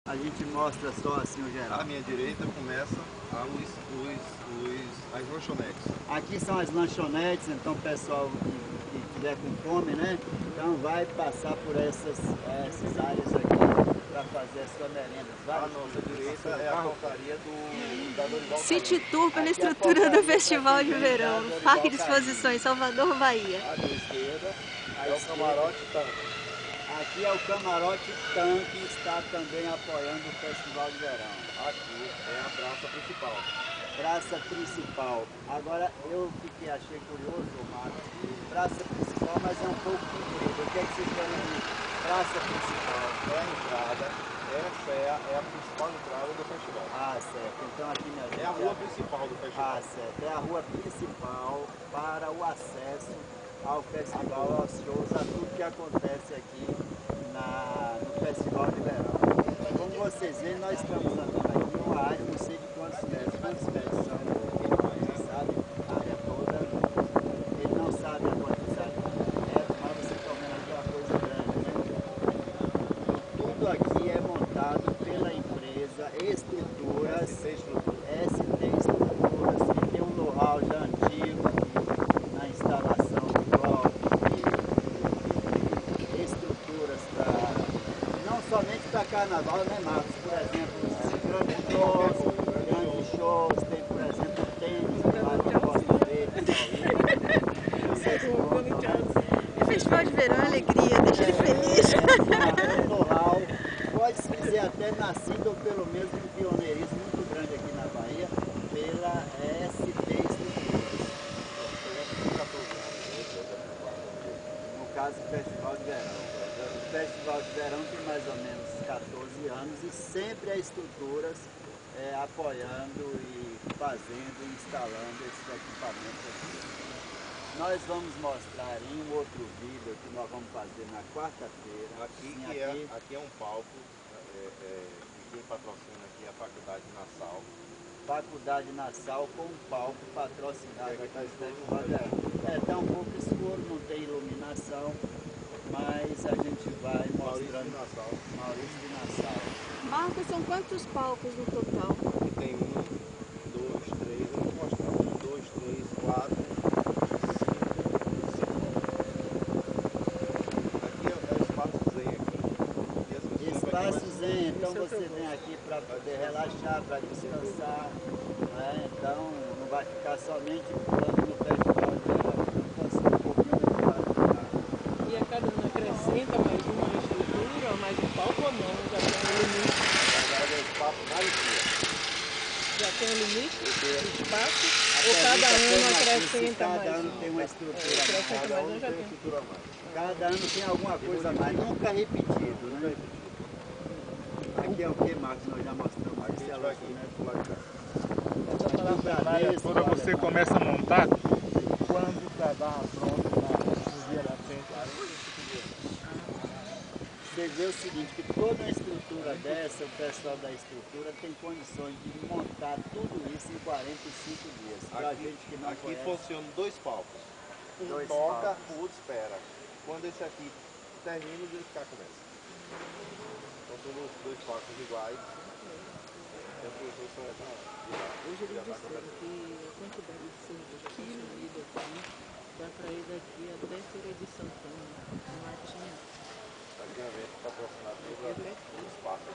A gente mostra só assim o geral. À minha direita começa as lanchonetes. Aqui são as lanchonetes, então o pessoal que tiver com fome, né? Então vai passar por essas áreas aqui para fazer a sua merenda. À nossa direita é a portaria da Dorival City Tour pela Aqui é a estrutura do portaria Festival de para quem vem Verão, da no Dorival Parque de Exposições, Salvador, Bahia. à esquerda. é o camarote tanque. Aqui é o camarote tanque, está também apoiando o Festival de Verão. Aqui é a praça principal. Praça principal. Agora eu achei curioso, Marcos, praça principal, mas é um pouco comprida. O que é que vocês querem dizer? Praça principal. É a entrada, essa é a principal entrada do festival. Ah, certo. Então aqui minha gente. É a rua principal do festival. Ah, certo. É a rua principal para o acesso ao festival, aos shows, a tudo que acontece aqui no Festival de Verão. Como vocês veem, nós estamos andando aqui em uma área, não sei de quantos metros. Quantos metros são? Você sabe? A área toda. Ele não sabe a quantidade de metros, mas você está vendo aqui uma coisa grande, né? Tudo aqui é montado pela empresa Estruturas, ST Estruturas, que tem um know-how já antigo na instalação de blocos e estruturas não somente para carnaval, né, Marcos? Por exemplo, grandes shows, tem, por exemplo, o tênis lá de Costa Verde, vocês montam, né? Festival de Verão é alegria, deixa ele feliz. É um know-how, pode-se dizer até nascido, ou pelo menos um pioneirismo muito grande aqui na Bahia, pela ST Estruturas. No caso, o Festival de Verão. O Festival de Verão tem mais ou menos 14 anos e sempre a Estruturas apoiando e fazendo, instalando esses equipamentos aqui. Nós vamos mostrar em um outro vídeo que nós vamos fazer na quarta-feira. Aqui é um palco, e quem patrocina aqui é a Faculdade Nassau. Faculdade Nassau com um palco patrocinado aqui no Festival de Verão. Está um pouco escuro, não tem iluminação, mas a gente vai mostrando. Maurício de Nassau. Marcos, são quantos palcos no total? Aqui tem 1, 2, 3, eu vou mostrar. 1, 2, 3, 4, 5, 6. Aqui é o espaço zen aqui. Espaço zen, então você vem aqui para poder relaxar, para descansar, né? Então não vai ficar somente pulando no Festival de Verão, descansando um pouquinho do lado. E a cada ano acrescenta mais uma estrutura, mais um palco ou não? Já tem um limite? Agora é o espaço mais dia. Já tem um limite de espaço? Ou cada ano acrescenta mais? Cada ano tem uma estrutura mais. Acrescenta mais um, já tem. Cada ano tem alguma coisa a mais, nunca repetido, né? Aqui é o que, Marcos? Nós já mostramos aqui. Aqui é aqui, né? A área toda você começa a montar Quando o trabalho pronto, na frente. Você vê o seguinte, que toda a estrutura dessa, o pessoal da estrutura tem condições de montar tudo isso em 45 dias. Pra gente que não Aqui conhece, funcionam 2 palcos. Um Dois toca, palcos. o outro espera. Quando esse aqui termina, o cá começa. Então são os 2 palcos iguais. Hoje eles disseram que a quantidade de cerveja consumida aqui dá para ir daqui até Feira de Santana, em Martinha. Aqui é um evento patrocinado pelo espaço.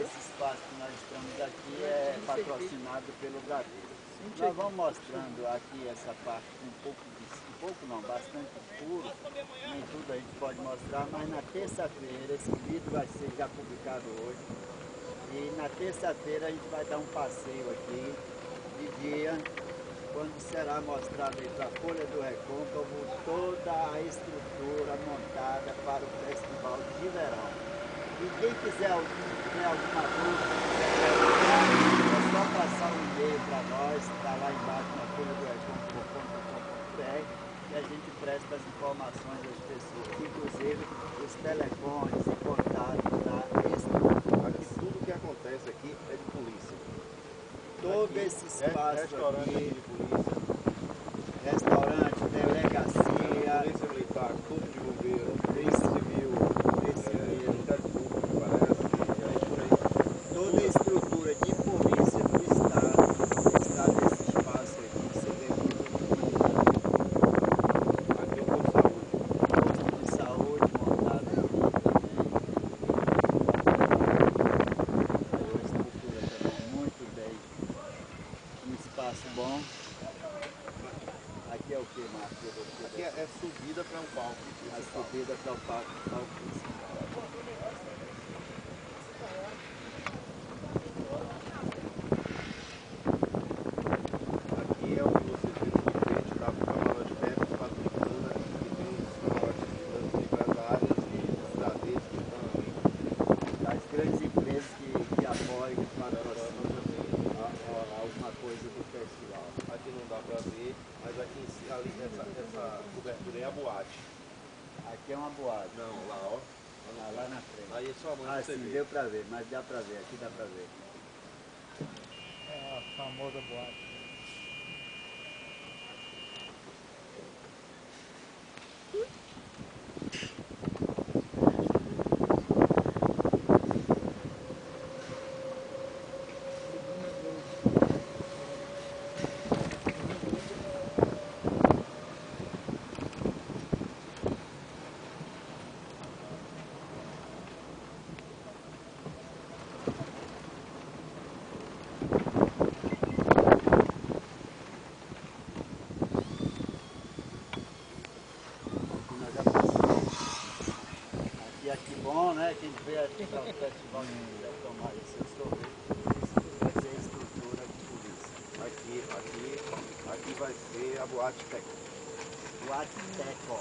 esse espaço que nós estamos aqui é patrocinado pelo Gadeiro. Nós vamos mostrando aqui essa parte com bastante escuro, nem tudo a gente pode mostrar, mas na terça-feira, esse vídeo vai ser já publicado hoje, e na terça-feira a gente vai dar um passeio aqui de dia, quando será mostrado aí para a Folha do Recôncavo toda a estrutura montada para o Festival de Verão. E quem quiser tiver alguma dúvida, é só passar um e-mail para nós, está lá embaixo na folha do recôncavo.com.br, e a gente presta as informações às pessoas, inclusive os telefones e contatos da estrutura. Aqui tudo que acontece aqui é de polícia. Todo aqui, esse espaço restaurante aqui, de polícia, restaurante, delegacia, polícia militar, corpo de bombeiro, Polícia civil, Civil, Ministério Público, parece, e aí por aí. Ah, você sim, ver. deu pra ver, mas dá pra ver, aqui dá pra ver. É a famosa boate. Nós já passamos. Aqui bom, né? Quem vier para o festival que quiser tomar aí seu sorvete, vai ser a estrutura de polícia. Aqui vai ser a boate técnica. Boate Teco.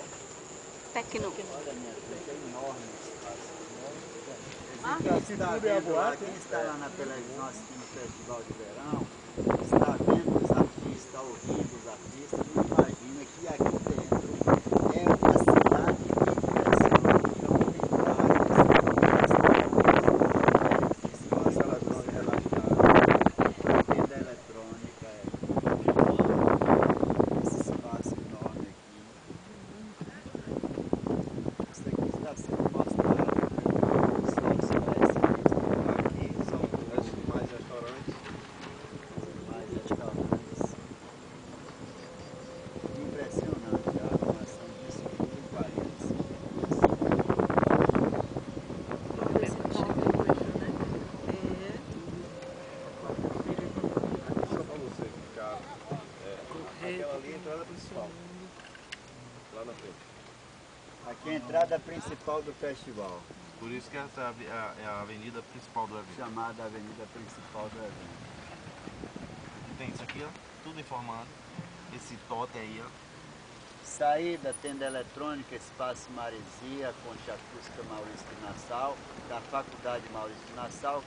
Tecno. Olha minha frente, é enorme o espaço. Ah, Quem está tudo é a vendo lá, boate, quem está lá na televisão assistindo o festival de verão, está vendo os artistas, ouvindo os artistas, não imagina que aqui dentro é uma cidade de diversão. Então tem várias instalações relaxadas, tenda eletrônica, esse espaço enorme aqui. Isso aqui está sendo mostrado. Aqui são mais restaurantes. Mais restaurantes. Impressionante a arrumação disso tudo em 45 minutos. Só para você ficar. Aquela ali é a entrada principal. Lá na frente. Aqui é a entrada principal do festival, Por isso que essa é a avenida principal do evento. chamada Avenida Principal do evento. Tem isso aqui, ó, tudo informado. Esse totem aí, ó. Saída, tenda eletrônica, espaço Maresia, Concha Acústica Maurício de Nassau, da Faculdade Maurício de Nassau,